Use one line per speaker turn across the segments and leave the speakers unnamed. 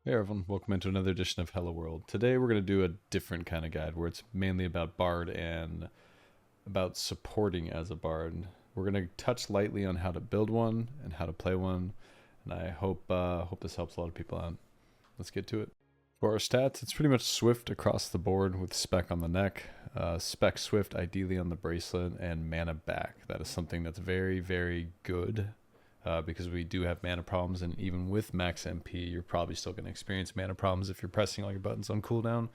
Hey everyone, welcome into another edition of Hello World. Today we're going to do a different kind of guide where it's mainly about Bard and about supporting as a Bard. We're going to touch lightly on how to build one and how to play one, and I hope this helps a lot of people out. Let's get to it. For our stats, it's pretty much Swift across the board with Spec on the neck, Spec Swift ideally on the bracelet, and Mana back. That is something that's very, very good because we do have mana problems, and even with max MP, you're probably still going to experience mana problems if you're pressing all your buttons on cooldown.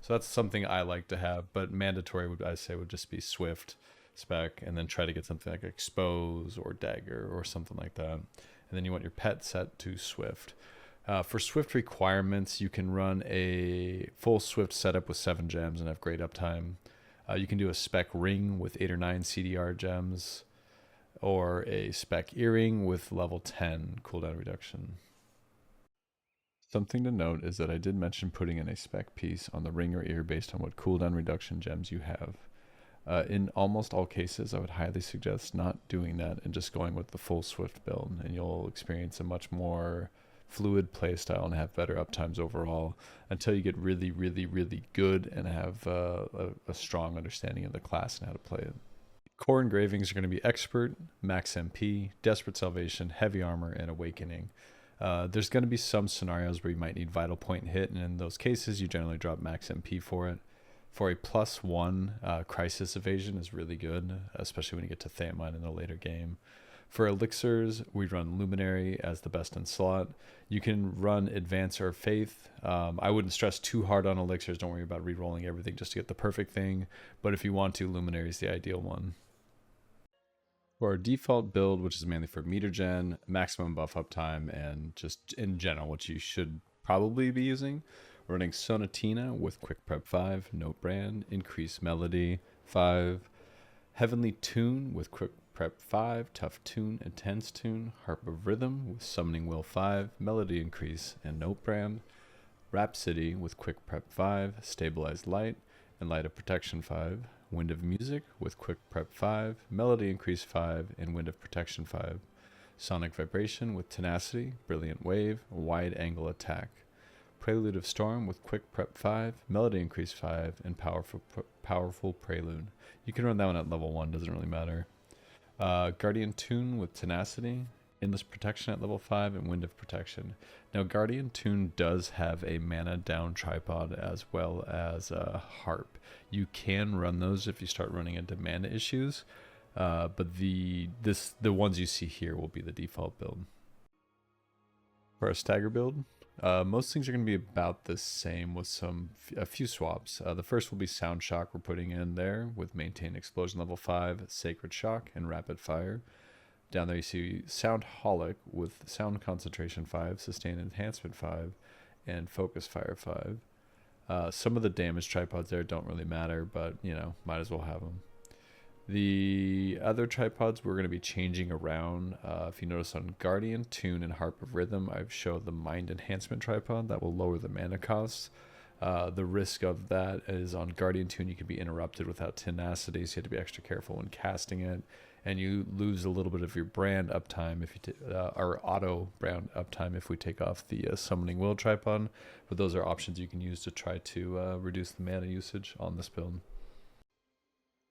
So that's something I like to have, but mandatory would I say would just be Swift, Spec, and then try to get something like Expose or Dagger or something like that. And then you want your pet set to Swift. For Swift requirements, you can run a full Swift setup with 7 gems and have great uptime. You can do a Spec ring with 8 or 9 CDR gems, or a Spec earring with level 10 cooldown reduction. Something to note is that I did mention putting in a Spec piece on the ring or ear based on what cooldown reduction gems you have. In almost all cases, I would highly suggest not doing that and just going with the full Swift build, and you'll experience a much more fluid playstyle and have better uptimes overall until you get really, really, really good and have a strong understanding of the class and how to play it. Core engravings are going to be Expert, Max MP, Desperate Salvation, Heavy Armor, and Awakening. There's going to be some scenarios where you might need Vital Point hit, and in those cases, you generally drop Max MP for it. For a +1, Crisis Evasion is really good, especially when you get to Thamine in the later game. For elixirs, we run Luminary as the best in slot. You can run Advance or Faith. I wouldn't stress too hard on elixirs. Don't worry about re-rolling everything just to get the perfect thing. But if you want to, Luminary is the ideal one. For our default build, which is mainly for meter gen, maximum buff uptime, and just in general what you should probably be using, we're running Sonatina with Quick Prep 5, Note Brand, Increase Melody 5, Heavenly Tune with Quick Prep 5, Tough Tune, Intense Tune, Harp of Rhythm with Summoning Will 5, Melody Increase, and Note Brand, Rhapsody with Quick Prep 5, Stabilized Light, and Light of Protection 5, Wind of Music with Quick Prep 5, Melody Increase 5, and Wind of Protection 5. Sonic Vibration with Tenacity, Brilliant Wave, Wide Angle Attack. Prelude of Storm with Quick Prep 5, Melody Increase 5, and Powerful Prelude. You can run that one at level 1, doesn't really matter. Guardian Tune with Tenacity, Endless Protection at level 5, and Wind of Protection. Now, Guardian Tune does have a mana down tripod as well as a harp. You can run those if you start running into mana issues, but the ones you see here will be the default build. For a Stagger Build, most things are going to be about the same with a few swaps. The first will be Sound Shock we're putting in there with Maintain Explosion level 5, Sacred Shock, and Rapid Fire. Down there you see Sound Holic with Sound Concentration 5, Sustain Enhancement 5, and Focus Fire 5. Some of the damage tripods there don't really matter, but might as well have them. The other tripods we're going to be changing around. If you notice on Guardian, Tune, and Harp of Rhythm, I've showed the Mind Enhancement tripod that will lower the mana costs. The risk of that is on Guardian Tune, you can be interrupted without Tenacity, so you have to be extra careful when casting it. And you lose a little bit of your brand uptime if you or auto brand uptime if we take off the Summoning Will tripod. But those are options you can use to try to reduce the mana usage on this build.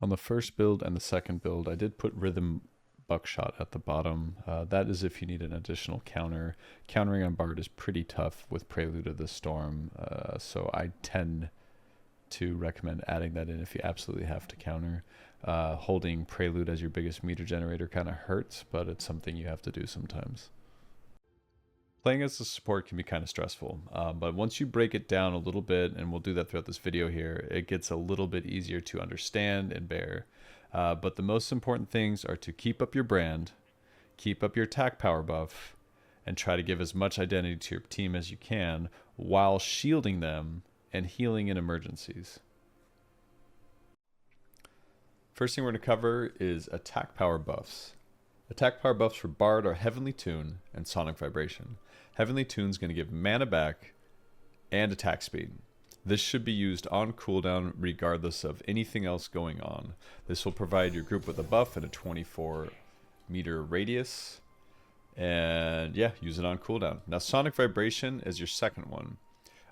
On the first build and the second build, I did put Rhythm Buckshot at the bottom. That is if you need an additional counter. Countering on Bard is pretty tough with Prelude of the Storm, so I tend to recommend adding that in if you absolutely have to counter. Holding Prelude as your biggest meter generator kind of hurts, but it's something you have to do sometimes. Playing as a support can be kind of stressful, but once you break it down a little bit, and we'll do that throughout this video here, it gets a little bit easier to understand and bear. But the most important things are to keep up your brand, keep up your attack power buff, and try to give as much identity to your team as you can while shielding them and healing in emergencies. First thing we're going to cover is attack power buffs. Attack power buffs for Bard are Heavenly Tune and Sonic Vibration. Heavenly Tune is going to give mana back and attack speed. This should be used on cooldown regardless of anything else going on. This will provide your group with a buff and a 24 meter radius, And yeah, use it on cooldown. Now, Sonic Vibration is your second one.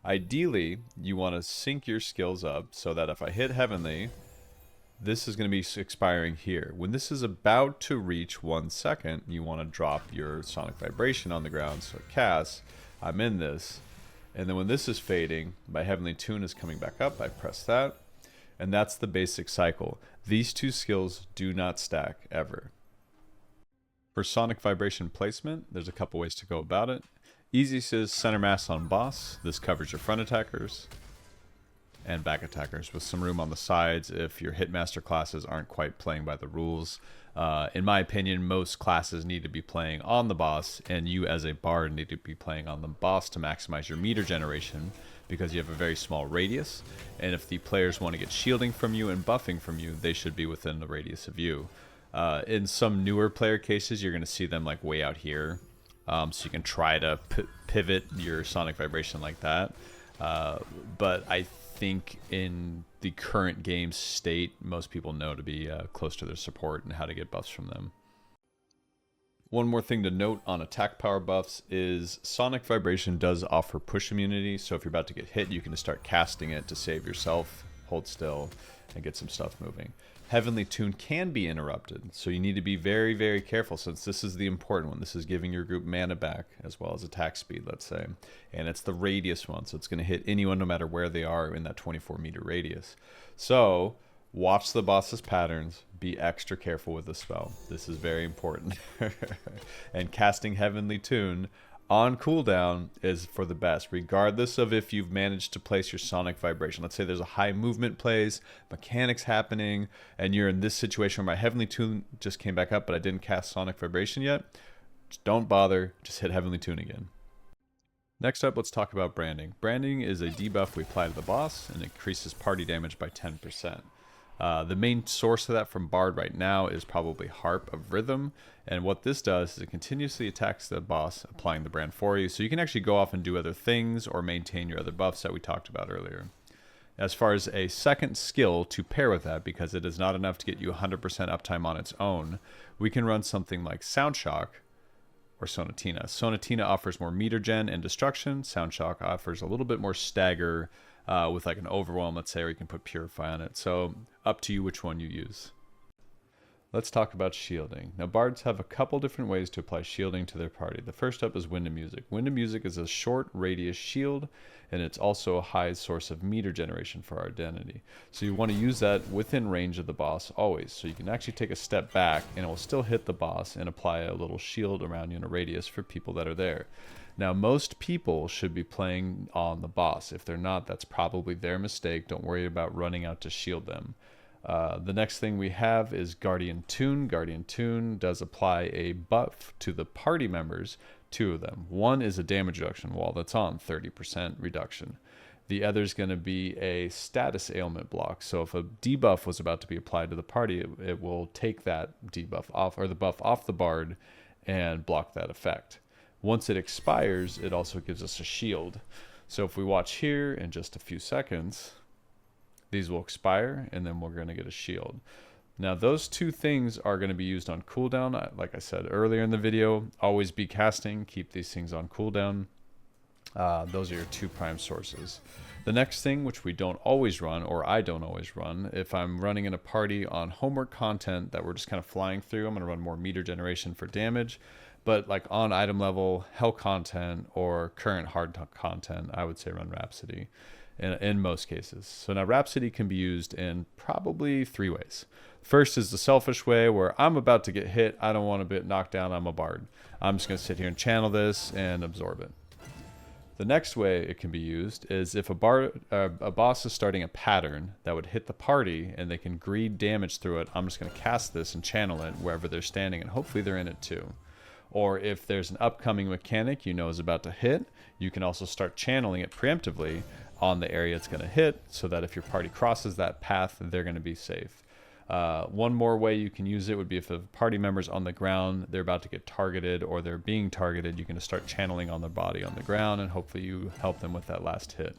Ideally, you want to sync your skills up so that if I hit Heavenly, this is going to be expiring here. When this is about to reach 1 second, you want to drop your Sonic Vibration on the ground. So it casts, I'm in this. And then when this is fading, my Heavenly Tune is coming back up. I press that. And that's the basic cycle. These two skills do not stack ever. For Sonic Vibration placement, there's a couple ways to go about it. Easiest is center mass on boss. This covers your front attackers and back attackers with some room on the sides if your Hitmaster classes aren't quite playing by the rules. In my opinion, most classes need to be playing on the boss, and you as a bard need to be playing on the boss to maximize your meter generation because you have a very small radius, and if the players want to get shielding from you and buffing from you, they should be within the radius of you. In some newer player cases, you're going to see them like way out here, so you can try to pivot your Sonic Vibration like that. But I think in the current game state, most people know to be close to their support and how to get buffs from them. One more thing to note on attack power buffs is Sonic Vibration does offer push immunity, so if you're about to get hit, you can just start casting it to save yourself, hold still, and get some stuff moving. Heavenly Tune can be interrupted, so you need to be very, very careful since this is the important one. This is giving your group mana back as well as attack speed, let's say. And it's the radius one, so it's going to hit anyone no matter where they are in that 24-meter radius. So watch the boss's patterns. Be extra careful with the spell. This is very important. And casting Heavenly Tune on cooldown is for the best, regardless of if you've managed to place your Sonic Vibration. Let's say there's a high movement plays, mechanics happening, and you're in this situation where my Heavenly Tune just came back up, but I didn't cast Sonic Vibration yet. Just don't bother. Just hit Heavenly Tune again. Next up, let's talk about branding. Branding is a debuff we apply to the boss and increases party damage by 10%. The main source of that from Bard right now is probably Harp of Rhythm, and what this does is it continuously attacks the boss, applying the brand for you, so you can actually go off and do other things or maintain your other buffs that we talked about earlier. As far as a second skill to pair with that, because it is not enough to get you 100% uptime on its own, we can run something like Sound Shock or Sonatina. Sonatina offers more meter gen and destruction. Sound Shock offers a little bit more stagger with like an overwhelm, let's say, or you can put Purify on it. So up to you which one you use. Let's talk about shielding. Now, bards have a couple different ways to apply shielding to their party. The first up is Wind of Music. Wind of Music is a short radius shield, and it's also a high source of meter generation for our identity. So you want to use that within range of the boss always. So you can actually take a step back, and it will still hit the boss and apply a little shield around you in a radius for people that are there. Now, most people should be playing on the boss. If they're not, that's probably their mistake. Don't worry about running out to shield them. The next thing we have is Guardian Tune. Guardian Tune does apply a buff to the party members, 2 of them. One is a damage reduction wall that's on 30% reduction. The other is going to be a status ailment block. So if a debuff was about to be applied to the party, it will take that debuff off, or the buff off the bard, and block that effect. Once it expires, it also gives us a shield. So if we watch here in just a few seconds, these will expire, and then we're going to get a shield. Now, those 2 things are going to be used on cooldown. Like I said earlier in the video, always be casting. Keep these things on cooldown. Those are your 2 prime sources. The next thing, which we don't always run, or I don't always run, if I'm running in a party on homework content that we're just kind of flying through, I'm going to run more meter generation for damage. But like on item level, hell content, or current hard content, I would say run Rhapsody in most cases. So now Rhapsody can be used in probably 3 ways. First is the selfish way, where I'm about to get hit. I don't want to get knocked down. I'm a bard. I'm just going to sit here and channel this and absorb it. The next way it can be used is if a boss is starting a pattern that would hit the party and they can greed damage through it, I'm just going to cast this and channel it wherever they're standing, and hopefully they're in it too. Or if there's an upcoming mechanic you know is about to hit, you can also start channeling it preemptively on the area it's going to hit, so that if your party crosses that path, they're going to be safe. One more way you can use it would be if a party member's on the ground, they're about to get targeted, or they're being targeted, you can just start channeling on their body on the ground, and hopefully you help them with that last hit.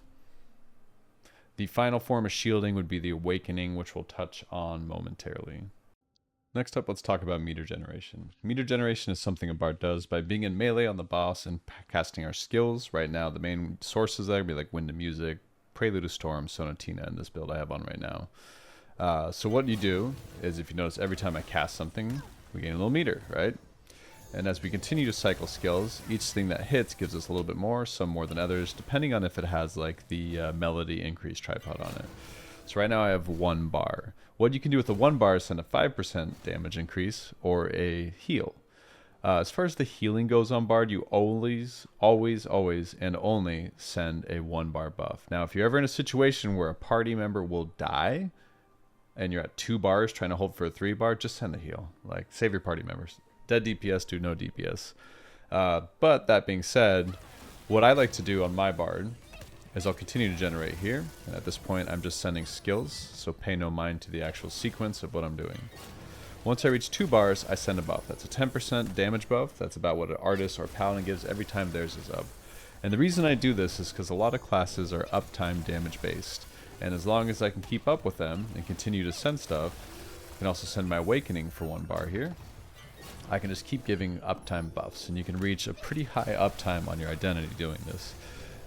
The final form of shielding would be the Awakening, which we'll touch on momentarily. Next up, let's talk about meter generation. Meter generation is something a bard does by being in melee on the boss and casting our skills. Right now, the main sources there would be like Wind of Music, Prelude to Storm, Sonatina, and this build I have on right now. So what you do is, if you notice, every time I cast something, we gain a little meter, right? And as we continue to cycle skills, each thing that hits gives us a little bit more, some more than others, depending on if it has like the melody increase tripod on it. So right now I have 1 bar. What you can do with the 1 bar is send a 5% damage increase or a heal. As far as the healing goes on Bard, you always, and only send a 1 bar buff. Now, if you're ever in a situation where a party member will die, and you're at 2 bars trying to hold for a 3 bar, just send the heal. Like, save your party members. Dead DPS do no DPS. But that being said, what I like to do on my Bard is I'll continue to generate here, and at this point I'm just sending skills, so pay no mind to the actual sequence of what I'm doing. Once I reach 2 bars, I send a buff. That's a 10% damage buff. That's about what an artist or paladin gives every time theirs is up. And the reason I do this is because a lot of classes are uptime damage based, and as long as I can keep up with them and continue to send stuff, I can also send my awakening for 1 bar here. I can just keep giving uptime buffs, and you can reach a pretty high uptime on your identity doing this.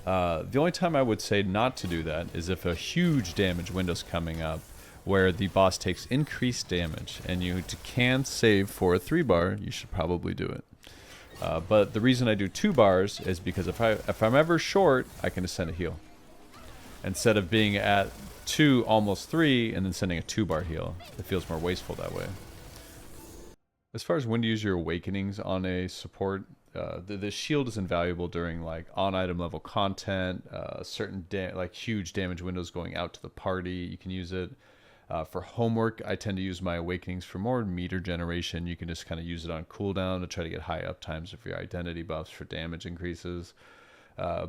The only time I would say not to do that is if a huge damage window's coming up where the boss takes increased damage and you can save for a 3 bar, you should probably do it. But the reason I do 2 bars is because if I'm ever short, I can just send a heal. Instead of being at 2, almost 3, and then sending a 2 bar heal. It feels more wasteful that way. As far as when to use your awakenings on a support, the shield is invaluable during like on item level content, certain like huge damage windows going out to the party. You can use it for homework. I tend to use my awakenings for more meter generation. You can just kind of use it on cooldown to try to get high up times of your identity buffs for damage increases.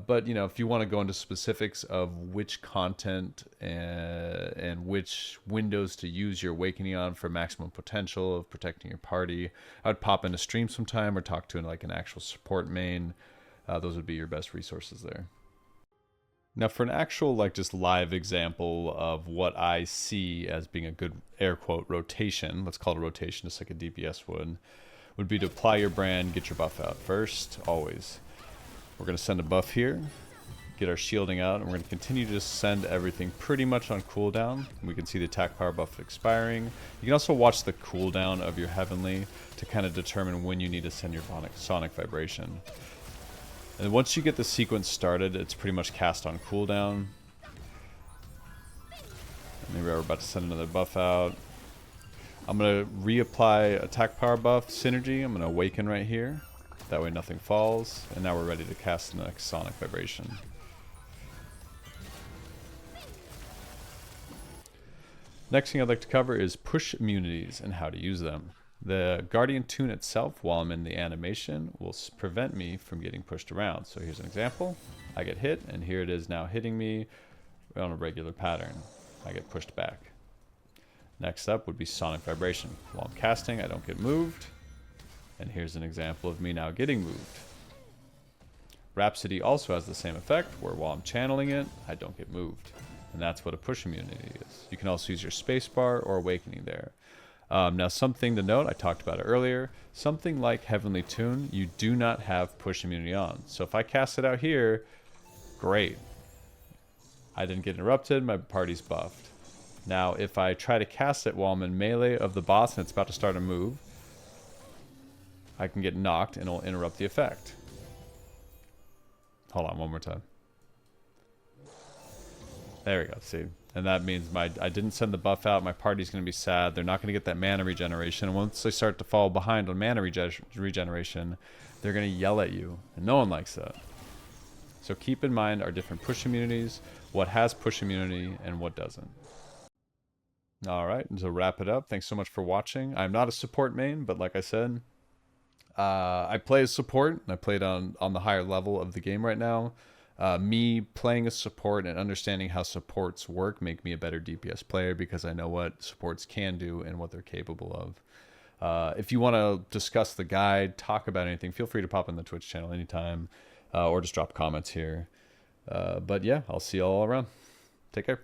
But you know, if you want to go into specifics of which content and which windows to use your awakening on for maximum potential of protecting your party, I would pop in a stream sometime or talk to like an actual support main. Those would be your best resources there. Now for an actual like just live example of what I see as being a good air quote rotation, let's call it a rotation just like a DPS would be to apply your brand, get your buff out first, always. We're going to send a buff here, get our shielding out, and we're going to continue to just send everything pretty much on cooldown. We can see the attack power buff expiring. You can also watch the cooldown of your Heavenly to kind of determine when you need to send your Sonic Vibration. And once you get the sequence started, it's pretty much cast on cooldown. Maybe we're about to send another buff out. I'm going to reapply attack power buff synergy. I'm going to awaken right here. That way nothing falls, and now we're ready to cast the next Sonic Vibration. Next thing I'd like to cover is Push Immunities and how to use them. The Guardian Tune itself, while I'm in the animation, will prevent me from getting pushed around. So here's an example. I get hit, and here it is now hitting me on a regular pattern. I get pushed back. Next up would be Sonic Vibration. While I'm casting, I don't get moved. And here's an example of me now getting moved. Rhapsody also has the same effect, where while I'm channeling it, I don't get moved. And that's what a push immunity is. You can also use your spacebar or awakening there. Now something to note, I talked about it earlier, something like Heavenly Tune, you do not have push immunity on. So if I cast it out here, great. I didn't get interrupted, my party's buffed. Now if I try to cast it while I'm in melee of the boss and it's about to start a move, I can get knocked and it'll interrupt the effect. Hold on, one more time. There we go, see? And that means I didn't send the buff out, my party's going to be sad, they're not going to get that mana regeneration, and once they start to fall behind on mana regeneration, they're going to yell at you, and no one likes that. So keep in mind our different push immunities, what has push immunity and what doesn't. Alright, and to wrap it up, thanks so much for watching. I'm not a support main, but like I said, I play as support, and I played on the higher level of the game right now. Me playing a support and understanding how supports work make me a better DPS player because I know what supports can do and what they're capable of. If you want to discuss the guide, talk about anything, feel free to pop in the Twitch channel anytime or just drop comments here. But yeah, I'll see you all around. Take care.